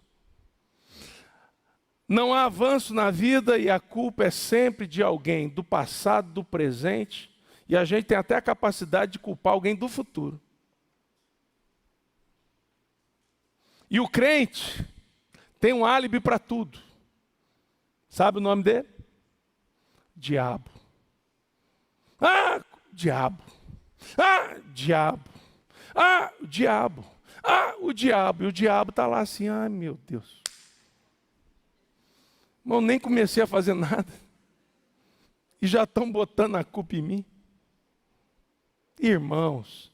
Não há avanço na vida e a culpa é sempre de alguém, do passado, do presente, e a gente tem até a capacidade de culpar alguém do futuro. E o crente tem um álibi para tudo. Sabe o nome dele? Diabo. Ah, diabo. Ah, diabo. Ah, o diabo. Ah, o diabo. E o diabo está lá assim: ai, meu Deus. Irmão, nem comecei a fazer nada. E já estão botando a culpa em mim. Irmãos,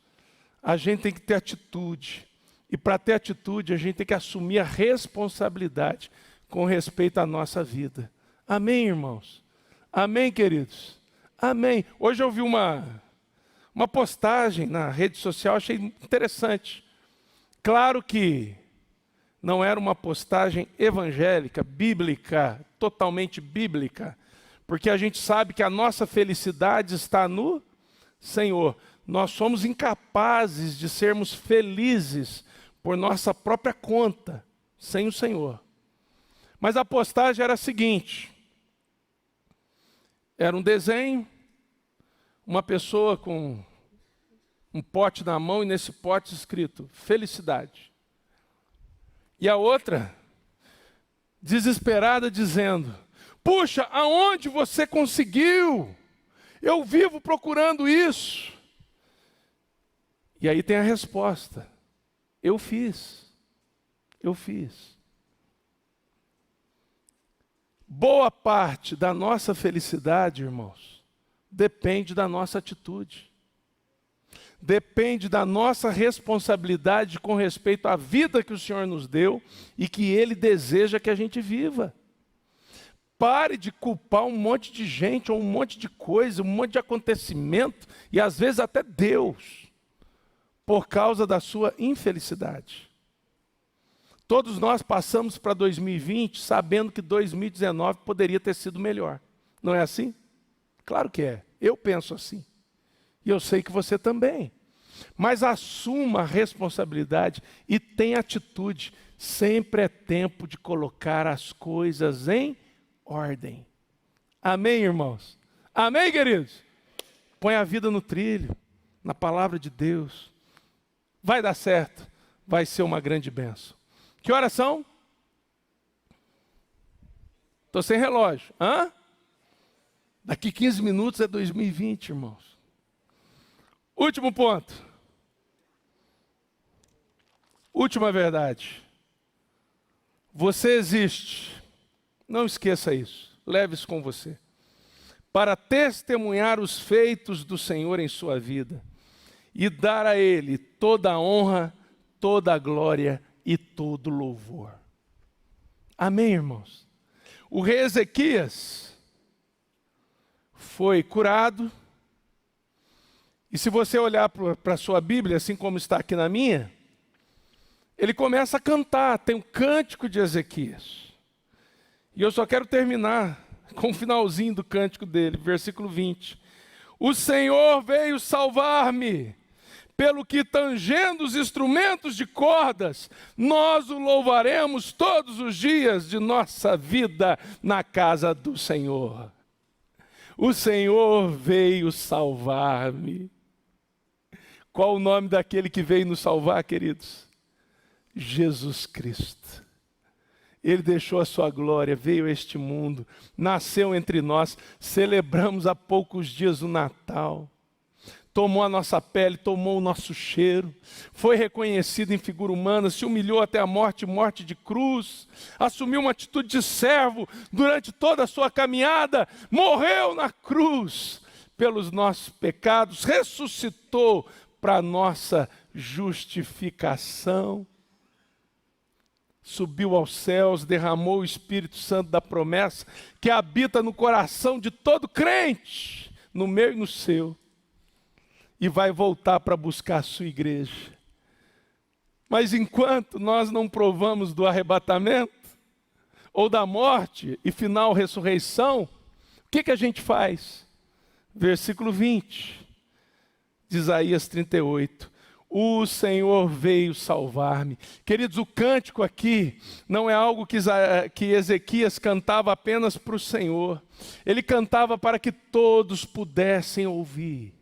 a gente tem que ter atitude. E para ter atitude, a gente tem que assumir a responsabilidade com respeito à nossa vida. Amém, irmãos? Amém, queridos? Amém. Hoje eu vi uma postagem na rede social, achei interessante. Claro que não era uma postagem evangélica, bíblica, totalmente bíblica, porque a gente sabe que a nossa felicidade está no Senhor. Nós somos incapazes de sermos felizes por nossa própria conta, sem o Senhor. Mas a postagem era a seguinte: era um desenho, uma pessoa com um pote na mão e nesse pote escrito felicidade. E a outra, desesperada, dizendo: puxa, aonde você conseguiu? Eu vivo procurando isso. E aí tem a resposta: eu fiz. Boa parte da nossa felicidade, irmãos, depende da nossa atitude. Depende da nossa responsabilidade com respeito à vida que o Senhor nos deu e que Ele deseja que a gente viva. Pare de culpar um monte de gente, ou um monte de coisa, um monte de acontecimento, e às vezes até Deus, por causa da sua infelicidade. Todos nós passamos para 2020 sabendo que 2019 poderia ter sido melhor. Não é assim? Claro que é. Eu penso assim. E eu sei que você também. Mas assuma a responsabilidade e tenha atitude. Sempre é tempo de colocar as coisas em ordem. Amém, irmãos? Amém, queridos? Põe a vida no trilho, na palavra de Deus. Vai dar certo. Vai ser uma grande bênção. Que horas são? Estou sem relógio. Hã? Daqui 15 minutos é 2020, irmãos. Último ponto. Última verdade. Você existe. Não esqueça isso. Leve isso com você. Para testemunhar os feitos do Senhor em sua vida. E dar a Ele toda a honra, toda a glória e todo louvor. Amém, irmãos? O rei Ezequias foi curado. E se você olhar para a sua Bíblia, assim como está aqui na minha, ele começa a cantar, tem um cântico de Ezequias. E eu só quero terminar com o finalzinho do cântico dele, versículo 20. O Senhor veio salvar-me, pelo que tangendo os instrumentos de cordas, nós o louvaremos todos os dias de nossa vida na casa do Senhor. O Senhor veio salvar-me. Qual o nome daquele que veio nos salvar, queridos? Jesus Cristo. Ele deixou a sua glória, veio a este mundo, nasceu entre nós, celebramos há poucos dias o Natal. Tomou a nossa pele, tomou o nosso cheiro, foi reconhecido em figura humana, se humilhou até a morte, morte de cruz, assumiu uma atitude de servo durante toda a sua caminhada, morreu na cruz pelos nossos pecados, ressuscitou para a nossa justificação, subiu aos céus, derramou o Espírito Santo da promessa, que habita no coração de todo crente, no meu e no seu, e vai voltar para buscar a sua igreja. Mas enquanto nós não provamos do arrebatamento, ou da morte e final ressurreição, o que a gente faz? Versículo 20, de Isaías 38. O Senhor veio salvar-me. Queridos, o cântico aqui não é algo que Ezequias cantava apenas para o Senhor. Ele cantava para que todos pudessem ouvir.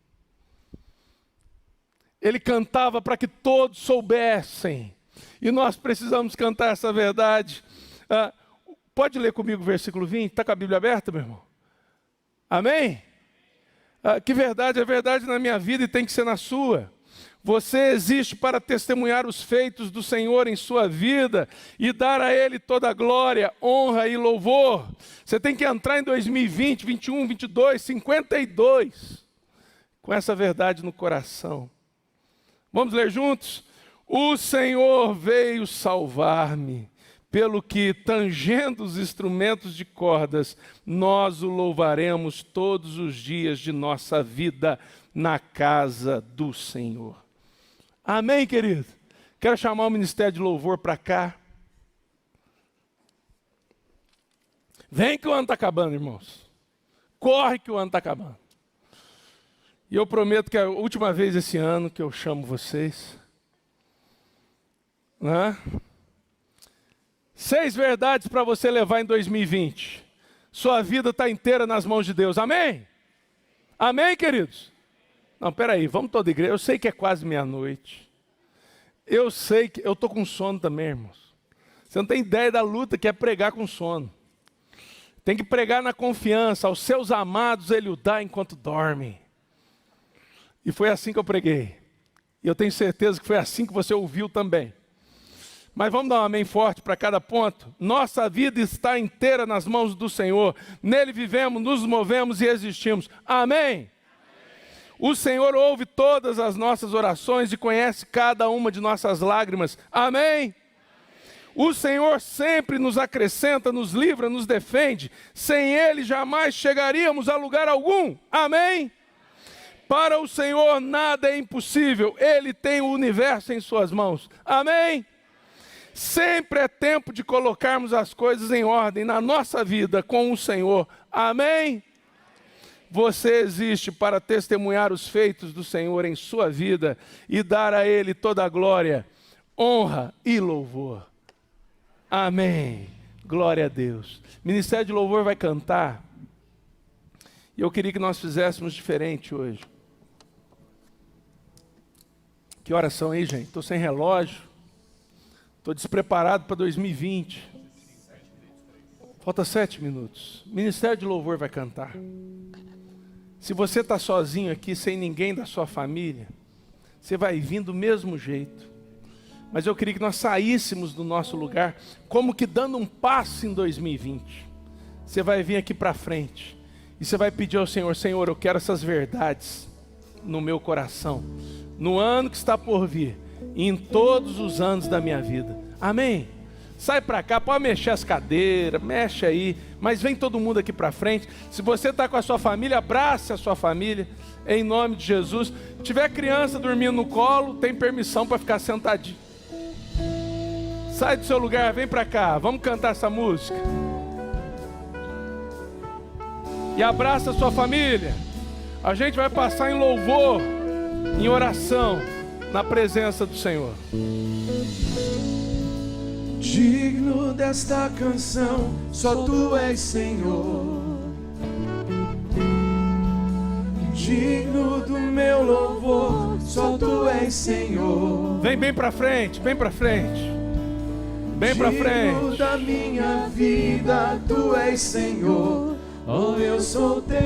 Ele cantava para que todos soubessem. E nós precisamos cantar essa verdade. Pode ler comigo o versículo 20? Está com a Bíblia aberta, meu irmão? Amém? Que verdade é verdade na minha vida e tem que ser na sua. Você existe para testemunhar os feitos do Senhor em sua vida e dar a Ele toda a glória, honra e louvor. Você tem que entrar em 2020, 21, 22, 52 com essa verdade no coração. Vamos ler juntos? O Senhor veio salvar-me, pelo que, tangendo os instrumentos de cordas, nós o louvaremos todos os dias de nossa vida na casa do Senhor. Amém, querido? Quero chamar o Ministério de Louvor para cá. Vem que o ano está acabando, irmãos. Corre que o ano está acabando. E eu prometo que é a última vez esse ano que eu chamo vocês. 6 verdades para você levar em 2020. Sua vida está inteira nas mãos de Deus. Amém? Amém, queridos? Não, peraí, vamos toda a igreja. Eu sei que é quase meia-noite. Eu sei que... Eu estou com sono também, irmãos. Você não tem ideia da luta que é pregar com sono. Tem que pregar na confiança. Aos seus amados Ele o dá enquanto dormem. E foi assim que eu preguei. E eu tenho certeza que foi assim que você ouviu também. Mas vamos dar um amém forte para cada ponto. Nossa vida está inteira nas mãos do Senhor. Nele vivemos, nos movemos e existimos. Amém? O Senhor ouve todas as nossas orações e conhece cada uma de nossas lágrimas. Amém? O Senhor sempre nos acrescenta, nos livra, nos defende. Sem Ele jamais chegaríamos a lugar algum. Amém? Para o Senhor nada é impossível. Ele tem o universo em suas mãos. Amém? Sempre é tempo de colocarmos as coisas em ordem na nossa vida com o Senhor. Amém? Você existe para testemunhar os feitos do Senhor em sua vida e dar a Ele toda a glória, honra e louvor. Amém. Glória a Deus. O Ministério de Louvor vai cantar. E eu queria que nós fizéssemos diferente hoje. Que horas são aí, gente? Estou sem relógio. Estou despreparado para 2020. Falta 7 minutos. O Ministério de Louvor vai cantar. Se você está sozinho aqui, sem ninguém da sua família, você vai vir do mesmo jeito. Mas eu queria que nós saíssemos do nosso lugar, como que dando um passo em 2020. Você vai vir aqui para frente. E você vai pedir ao Senhor: Senhor, eu quero essas verdades no meu coração, no ano que está por vir, e em todos os anos da minha vida. Amém? Sai para cá, pode mexer as cadeiras, mexe aí, mas vem todo mundo aqui para frente. Se você está com a sua família, abrace a sua família, em nome de Jesus. Se tiver criança dormindo no colo, tem permissão para ficar sentadinho. Sai do seu lugar, vem para cá, vamos cantar essa música. E abraça a sua família. A gente vai passar em louvor, em oração, na presença do Senhor. Digno desta canção, só Tu és Senhor. Digno do meu louvor, só Tu és Senhor. Vem bem pra frente, bem pra frente. Bem pra frente. Digno da minha vida, Tu és Senhor. Oh, eu sou Teu.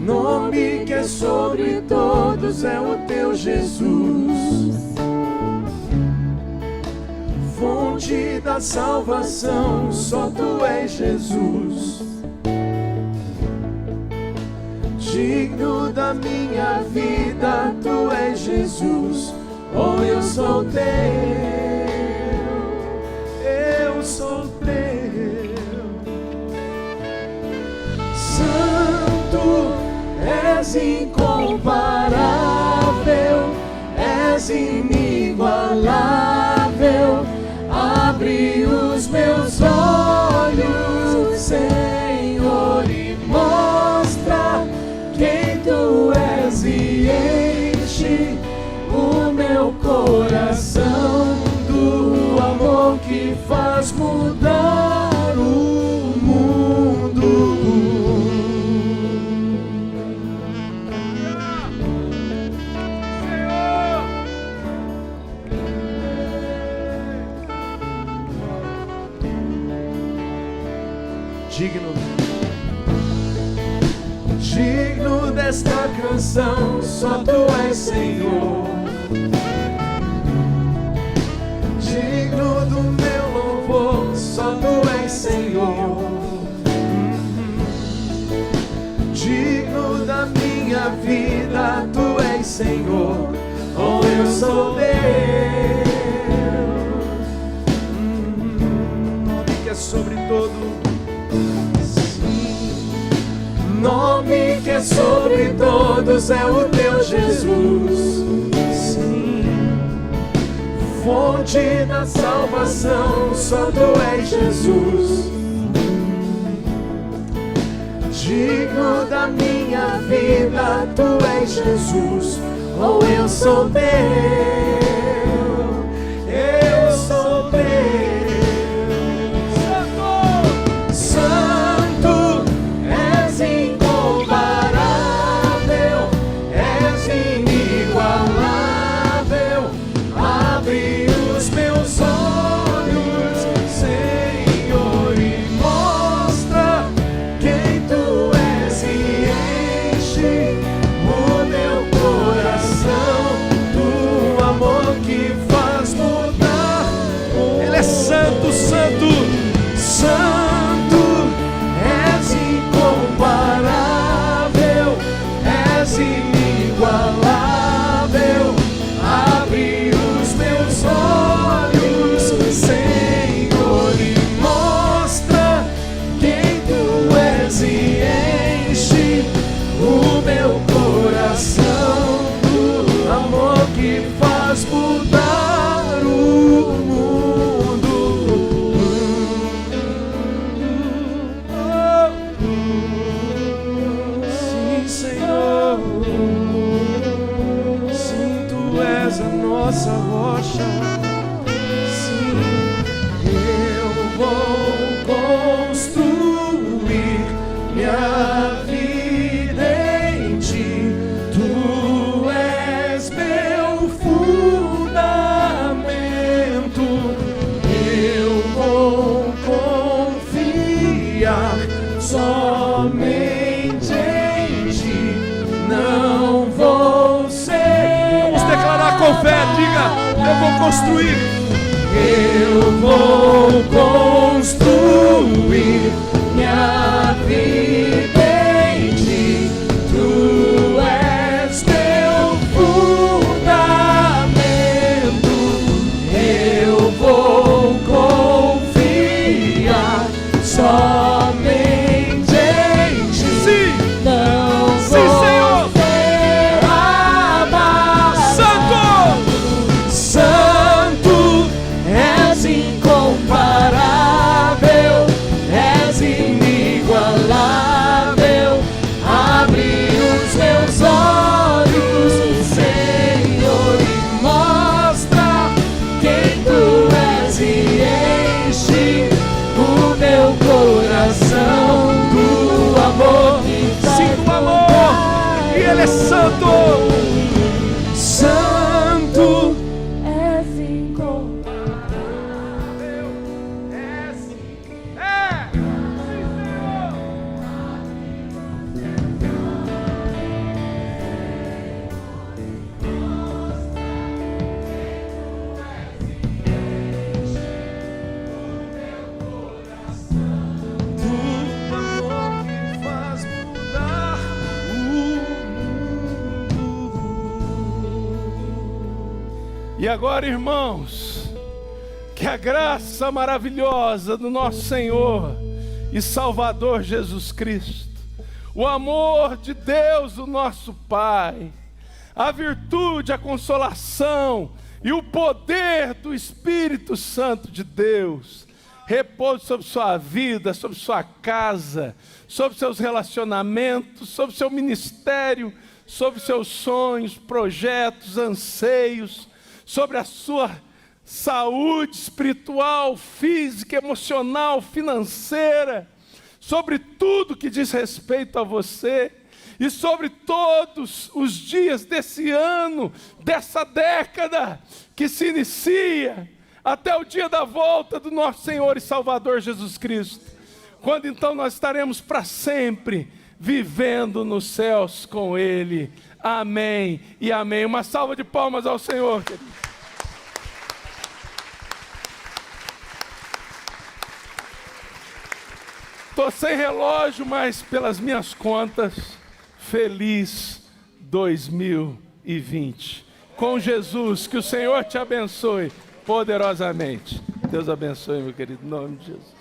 Nome que é sobre todos é o Teu Jesus, fonte da salvação, só Tu és Jesus. Digno da minha vida, Tu és Jesus. Oh, eu sou Teu, eu sou Teu. Santo, és incomparável, és inigualável. Abre os meus olhos, Senhor, e mostra quem Tu és e enche o meu coração do amor que faz mudar o mundo. Digno desta canção, só Tu és Senhor. Digno do meu louvor, só Tu és Senhor. Digno da minha vida, Tu és Senhor. Oh, eu sou Teu. Nome que é sobre todo. Nome que é sobre todos é o Teu Jesus. Sim. Fonte da salvação, só Tu és Jesus. Digno da minha vida, Tu és Jesus. Oh, eu sou Teu, eu sou Teu. Santo, és incomparável, és inigualável. Abre os meus olhos, Senhor, e mostra quem Tu és e enche o meu coração do amor somente em ti não vou ser. Vamos declarar com fé, diga: eu vou construir. Eu vou construir minha vida em ti. Tu és meu fundamento. Eu vou confiar somente em ti. Sim, Não sim, vou Senhor. ser abalado. Santo, és incomparável, és inigualável. Abre os meus olhos, Senhor, e mostra quem tu és e enche o meu coração do amor que Sinto o amor, e Ele é santo. Santo, és incomparável. Do amor que faz mudar o mundo. E agora, irmãos, que a graça maravilhosa do nosso Senhor e Salvador Jesus Cristo, o amor de Deus, o nosso Pai, a virtude, a consolação e o poder do Espírito Santo de Deus repouse sobre sua vida, sobre sua casa, sobre seus relacionamentos, sobre seu ministério, sobre seus sonhos, projetos, anseios, sobre a sua saúde espiritual, física, emocional, financeira, sobre tudo que diz respeito a você e sobre todos os dias desse ano, dessa década que se inicia até o dia da volta do nosso Senhor e Salvador Jesus Cristo, quando então nós estaremos para sempre vivendo nos céus com Ele. Amém e amém. Uma salva de palmas ao Senhor, querido. Estou sem relógio, mas pelas minhas contas, feliz 2020. Com Jesus, que o Senhor te abençoe poderosamente. Deus abençoe, meu querido, em nome de Jesus.